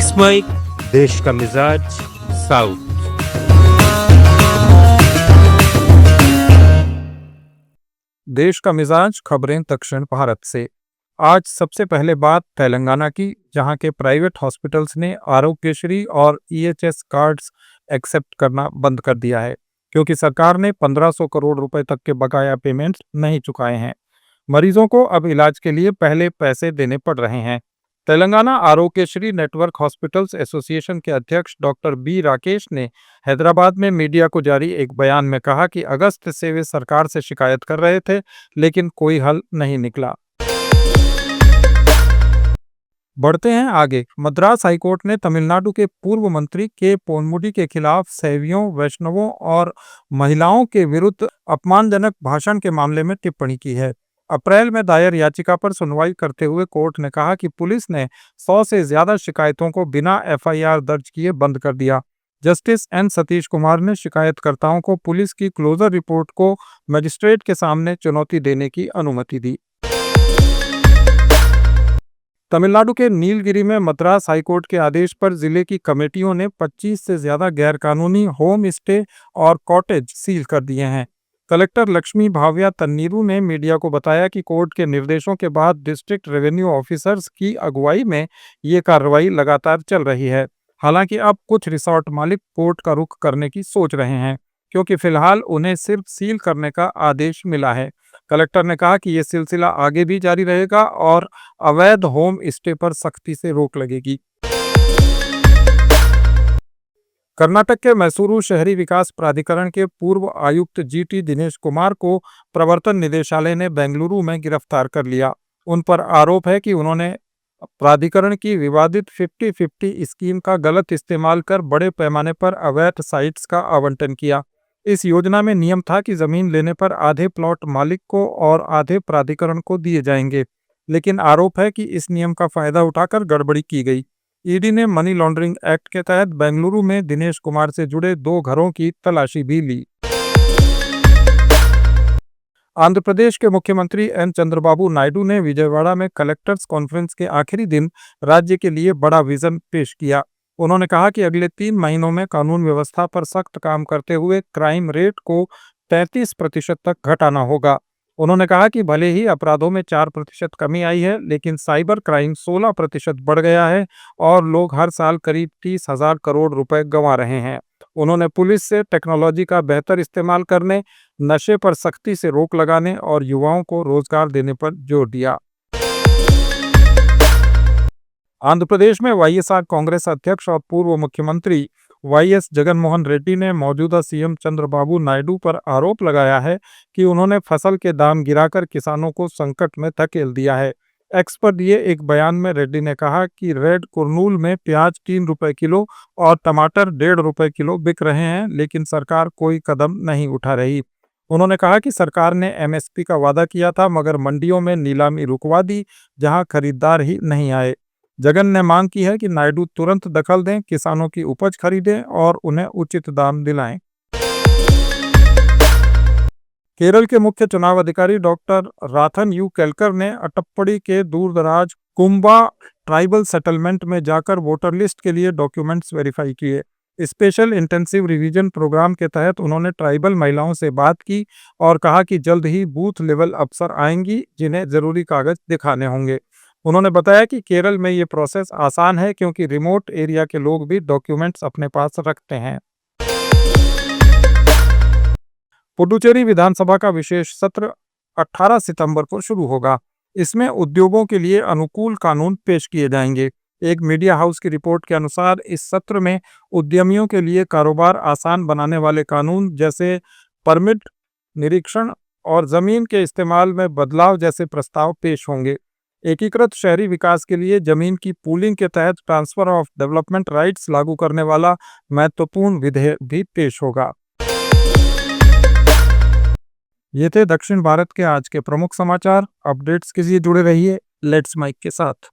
Let's mic देश का मिजाज साउथ। देश का मिजाज खबरें दक्षिण भारत से। आज सबसे पहले बात तेलंगाना की, जहां के प्राइवेट हॉस्पिटल्स ने आरोग्यश्री और ईएचएस कार्ड्स एक्सेप्ट करना बंद कर दिया है, क्योंकि सरकार ने 1500 करोड़ रुपए तक के बकाया पेमेंट्स नहीं चुकाए हैं। मरीजों को अब इलाज के लिए पहले पैसे देने पड़ रहे हैं। Telangana Aarogyasri network hospitals association के अध्यक्ष डॉक्टर बी राकेश ने हैदराबाद में मीडिया को जारी एक बयान में कहा कि अगस्त से वे सरकार से शिकायत कर रहे थे, लेकिन कोई हल नहीं निकला। बढ़ते हैं आगे। मद्रास हाईकोर्ट ने तमिलनाडु के पूर्व मंत्री के पोनमुडी के खिलाफ शैवियों, वैष्णवों और महिलाओं के विरुद्ध अपमानजनक भाषण के मामले में टिप्पणी की है। अप्रैल में दायर याचिका पर सुनवाई करते हुए कोर्ट ने कहा कि पुलिस ने 100 से ज्यादा शिकायतों को बिना एफआईआर दर्ज किए बंद कर दिया। जस्टिस एन सतीश कुमार ने शिकायतकर्ताओं को पुलिस की क्लोजर रिपोर्ट को मजिस्ट्रेट के सामने चुनौती देने की अनुमति दी। तमिलनाडु के नीलगिरी में मद्रास हाईकोर्ट के आदेश पर जिले की कमेटियों ने 25 से ज्यादा गैरकानूनी होम स्टे और कॉटेज सील कर दिए हैं। कलेक्टर लक्ष्मी भाव्या तन्नीरू ने मीडिया को बताया कि कोर्ट के निर्देशों के बाद डिस्ट्रिक्ट रेवेन्यू ऑफिसर्स की अगुवाई में ये कार्रवाई लगातार चल रही है। हालांकि अब कुछ रिसोर्ट मालिक कोर्ट का रुख करने की सोच रहे हैं, क्योंकि फिलहाल उन्हें सिर्फ सील करने का आदेश मिला है। कलेक्टर ने कहा कि ये सिलसिला आगे भी जारी रहेगा और अवैध होम स्टे पर सख्ती से रोक लगेगी। कर्नाटक के मैसूरू शहरी विकास प्राधिकरण के पूर्व आयुक्त जीटी दिनेश कुमार को प्रवर्तन निदेशालय ने बेंगलुरु में गिरफ्तार कर लिया। उन पर आरोप है कि उन्होंने प्राधिकरण की विवादित 50-50 स्कीम का गलत इस्तेमाल कर बड़े पैमाने पर अवैध साइट्स का आवंटन किया। इस योजना में नियम था कि जमीन लेने पर आधे प्लॉट मालिक को और आधे प्राधिकरण को दिए जाएंगे, लेकिन आरोप है कि इस नियम का फायदा उठाकर गड़बड़ी की गई। ईडी ने मनी लॉन्ड्रिंग एक्ट के तहत बेंगलुरु में दिनेश कुमार से जुड़े 2 घरों की तलाशी भी ली। आंध्र प्रदेश के मुख्यमंत्री एन चंद्रबाबू नायडू ने विजयवाड़ा में कलेक्टर्स कॉन्फ्रेंस के आखिरी दिन राज्य के लिए बड़ा विजन पेश किया। उन्होंने कहा कि अगले 3 महीनों में कानून व्यवस्था पर सख्त काम करते हुए क्राइम रेट को 33% तक घटाना होगा। उन्होंने कहा कि भले ही अपराधों में 4% कमी आई है, लेकिन साइबर क्राइम 16% बढ़ गया है और लोग हर साल करीब 30,000 करोड़ रुपए गंवा रहे हैं। उन्होंने पुलिस से टेक्नोलॉजी का बेहतर इस्तेमाल करने, नशे पर सख्ती से रोक लगाने और युवाओं को रोजगार देने पर जोर दिया। आंध्र प्रदेश में वाईएसआर कांग्रेस अध्यक्ष और पूर्व मुख्यमंत्री वाईएस जगनमोहन रेड्डी ने मौजूदा सीएम चंद्रबाबू नायडू पर आरोप लगाया है कि उन्होंने फसल के दाम गिराकर किसानों को संकट में धकेल दिया है। एक्स पर दिए एक बयान में रेड्डी ने कहा कि रेड कुरनूल में प्याज 3 रुपए किलो और टमाटर 1.5 रुपए किलो बिक रहे हैं, लेकिन सरकार कोई कदम नहीं उठा रही। उन्होंने कहा कि सरकार ने एमएसपी का वादा किया था, मगर मंडियों में नीलामी रुकवा दी, जहां खरीदार ही नहीं आए। जगन ने मांग की है कि नायडू तुरंत दखल दें, किसानों की उपज खरीदें और उन्हें उचित दाम दिलाएं। केरल के मुख्य चुनाव अधिकारी डॉक्टर राथन यू केलकर ने अटप्पड़ी के दूरदराज कुंबा ट्राइबल सेटलमेंट में जाकर वोटर लिस्ट के लिए डॉक्यूमेंट्स वेरीफाई किए। स्पेशल इंटेंसिव रिवीजन प्रोग्राम के तहत उन्होंने ट्राइबल महिलाओं से बात की और कहा कि जल्द ही बूथ लेवल अफसर आएंगी, जिन्हें जरूरी कागज दिखाने होंगे। उन्होंने बताया कि केरल में ये प्रोसेस आसान है, क्योंकि रिमोट एरिया के लोग भी डॉक्यूमेंट्स अपने पास रखते हैं। पुडुचेरी विधानसभा का विशेष सत्र 18 सितंबर को शुरू होगा। इसमें उद्योगों के लिए अनुकूल कानून पेश किए जाएंगे। एक मीडिया हाउस की रिपोर्ट के अनुसार इस सत्र में उद्यमियों के लिए कारोबार आसान बनाने वाले कानून, जैसे परमिट, निरीक्षण और जमीन के इस्तेमाल में बदलाव जैसे प्रस्ताव पेश होंगे। एकीकृत शहरी विकास के लिए जमीन की पूलिंग के तहत ट्रांसफर ऑफ डेवलपमेंट राइट्स लागू करने वाला महत्वपूर्ण विधेयक भी पेश होगा। ये थे दक्षिण भारत के आज के प्रमुख समाचार। अपडेट्स के लिए जुड़े रहिए लेट्स माइक के साथ।